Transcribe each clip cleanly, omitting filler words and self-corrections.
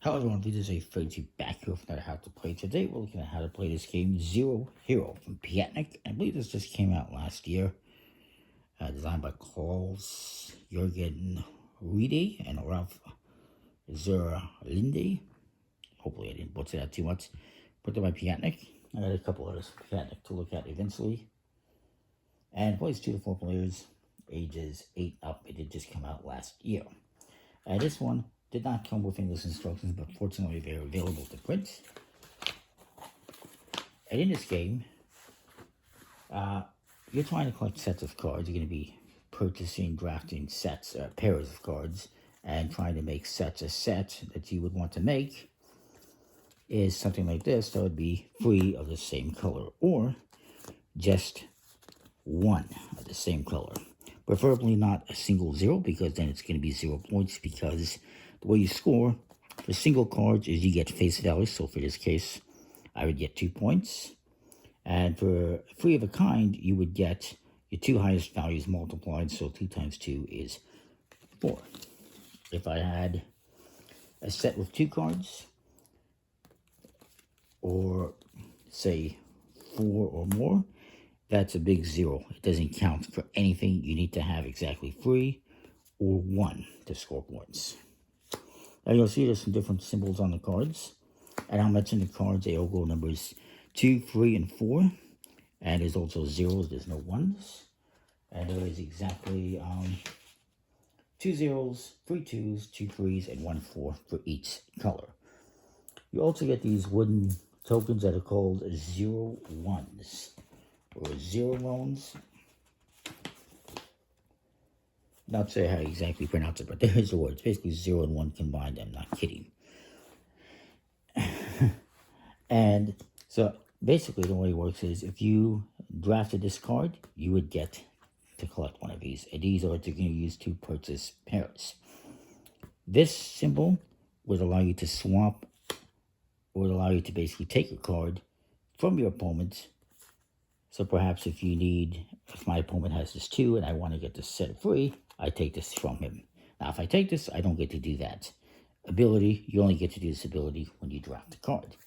Hello everyone, this is a Frenzy back here for How to Play. Today we're looking at how to play this game, Zero Hero from Piatnik. I believe this just came out last year. Designed by Klaus Jürgen Riede and Ralph Zerlinde. Hopefully I didn't butcher that too much. Put by Piatnik. I got a couple others for Piatnik to look at eventually. And plays 2 to 4 players, ages 8 up. It did just come out last year. This one did not come with English instructions, but fortunately they're available to print. And in this game, you're trying to collect sets of cards. You're going to be purchasing, drafting sets, pairs of cards, and trying to make sets. A set that you would want to make is something like this. That would be 3 of the same color, or just 1 of the same color. Preferably not a single 0, because then it's going to be 0 points, because the way you score for single cards is you get face value. So for this case, I would get 2 points. And for 3 of a kind, you would get your 2 highest values multiplied. So 2 times 2 is 4. If I had a set with 2 cards, or say 4 or more, that's a big 0. It doesn't count for anything. You need to have exactly 3 or 1 to score points. Now you'll see there's some different symbols on the cards. And I'll mention the cards. They all go numbers 2, 3, and 4. And there's also 0s. There's no 1s. And there is exactly 2 0s, 3 2s, 2 3s, and 1 4 for each color. You also get these wooden tokens that are called 0 1s. Or 0 loans. Not sure how you exactly pronounce it, but there is a word. It's basically 0 and 1 combined. I'm not kidding. And so basically the way it works is if you drafted this card, you would get to collect one of these. And these are what you're going to use to purchase pairs. This symbol would allow you to swap, or would allow you to basically take a card from your opponent. So perhaps if my opponent has this 2 and I want to get this set free, I take this from him. Now if I take this, I don't get to do that ability. You only get to do this ability when you draft the card.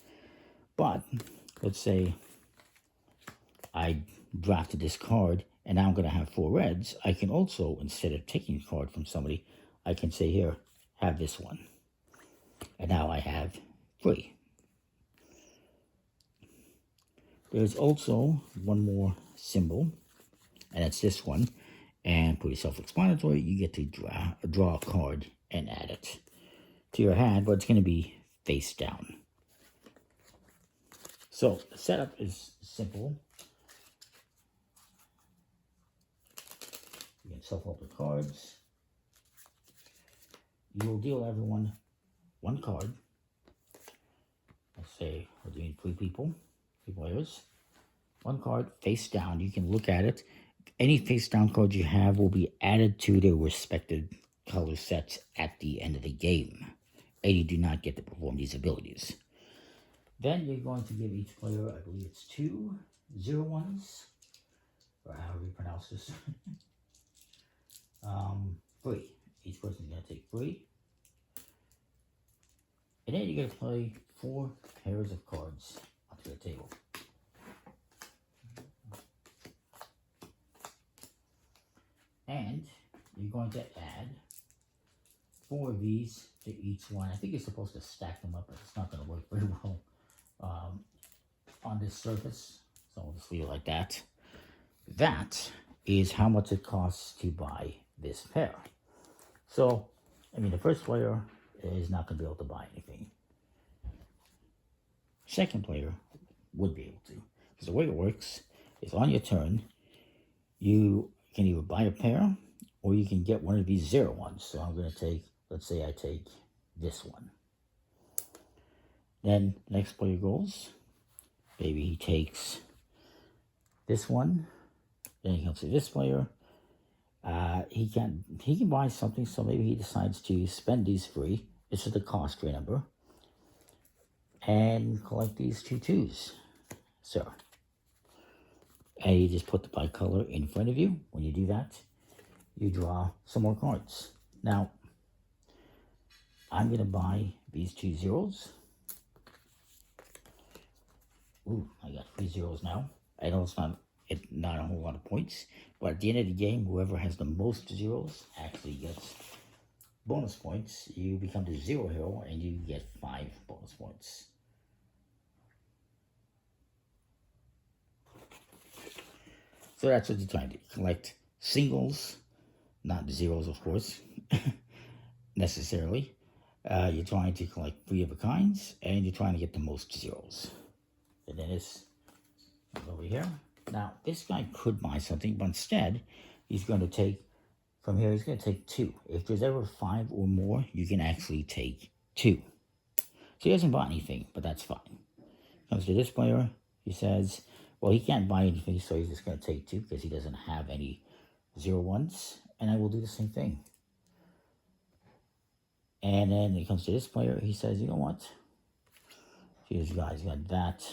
But let's say I drafted this card and now I'm going to have 4 reds. I can also, instead of taking a card from somebody, I can say, here, have this one. And now I have 3. There's also one more symbol, and it's this one. And pretty self-explanatory. You get to draw a card and add it to your hand, but it's going to be face down. So the setup is simple. You can shuffle up the cards. You will deal everyone 1 card. Let's say we're doing 3 people. 3 players. 1 card face down. You can look at it. Any face down cards you have will be added to their respective color sets at the end of the game. And you do not get to perform these abilities. Then you're going to give each player, I believe it's 2 0 1s. Or however you pronounce this. 3. Each person is going to take 3. And then you're going to play 4 pairs of cards onto the table. And you're going to add 4 of these to each one. I think you're supposed to stack them up, but it's not going to work very well on this surface. So I'll just leave it like that. That is how much it costs to buy this pair. So, I mean, the first player is not going to be able to buy anything. Second player would be able to. Because the way it works is on your turn, you can either buy a pair, or you can get one of these 0 1s. So I'm going to take, let's say I take this one. Then next player goes. Maybe he takes this one. Then he comes to this player. He can buy something, so maybe he decides to spend these free. This is the cost, remember. And collect these 2 2s. So. And you just put the bicolor in front of you. When you do that, you draw some more cards. Now, I'm going to buy these 2 zeros. Ooh, I got 3 zeros now. I know it's not a whole lot of points, but at the end of the game, whoever has the most zeros actually gets bonus points. You become the 0 hero and you get 5 bonus points. So that's what you're trying to do. Collect singles, not zeros, of course, necessarily. You're trying to collect 3 of a kinds, and you're trying to get the most zeros. And then it's over here. Now, this guy could buy something, but instead, he's going to take, from here, he's going to take 2. If there's ever 5 or more, you can actually take 2. So he hasn't bought anything, but that's fine. Comes to this player, he says, well, he can't buy anything, so he's just going to take 2 because he doesn't have any 0 ones, and I will do the same thing. And then it comes to this player, he says, you know what? Here's guys, got that.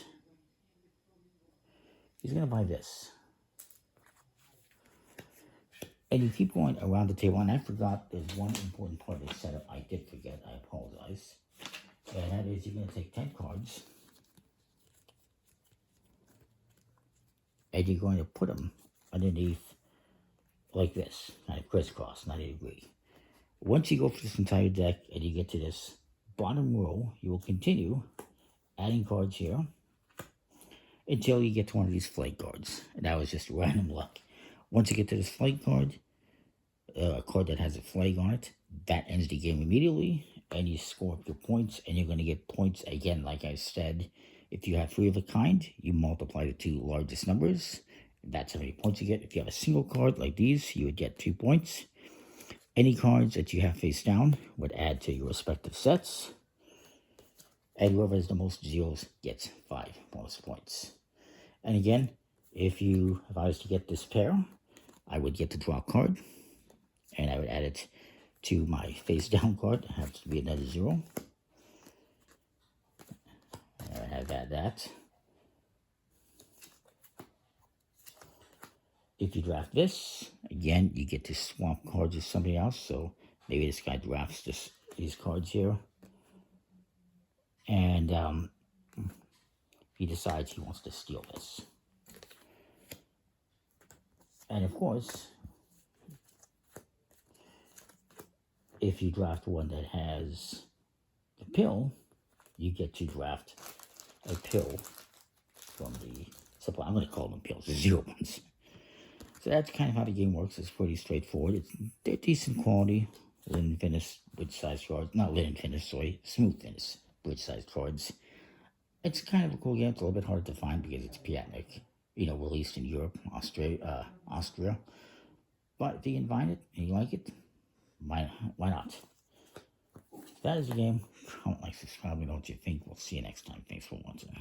He's going to buy this. And you keep going around the table, and I forgot there's one important part of the setup I did forget, I apologize. And that is you're going to take 10 cards, and you're going to put them underneath like this, kind of crisscross, 90 degree. Once you go through this entire deck and you get to this bottom row, you will continue adding cards here until you get to one of these flag cards. And that was just random luck. Once you get to this flag card, a card that has a flag on it, that ends the game immediately, and you score up your points, and you're going to get points again, like I said. If you have 3 of a kind, you multiply the 2 largest numbers. That's how many points you get. If you have a single card like these, you would get 2 points. Any cards that you have face down would add to your respective sets. And whoever has the most zeros gets 5 bonus points. And again, if I was to get this pair, I would get to draw a card. And I would add it to my face down card. It has to be another 0. And I have that. If you draft this, again, you get to swap cards with somebody else. So maybe this guy drafts these cards here. And he decides he wants to steal this. And of course, if you draft one that has the pill, you get to draft a pill from the supply. I'm going to call them pills, the 0 ones. So that's kind of how the game works. It's pretty straightforward. They're decent quality, linen finish, bridge-sized cards. Not linen finish, sorry, smooth finish, bridge-sized cards. It's kind of a cool game. It's a little bit hard to find because it's Piatnik, released in Europe, Austria. But if you can find it and you like it, why not? That is the game. Comment, like, subscribe, and know what you think. We'll see you next time. Thanks for watching.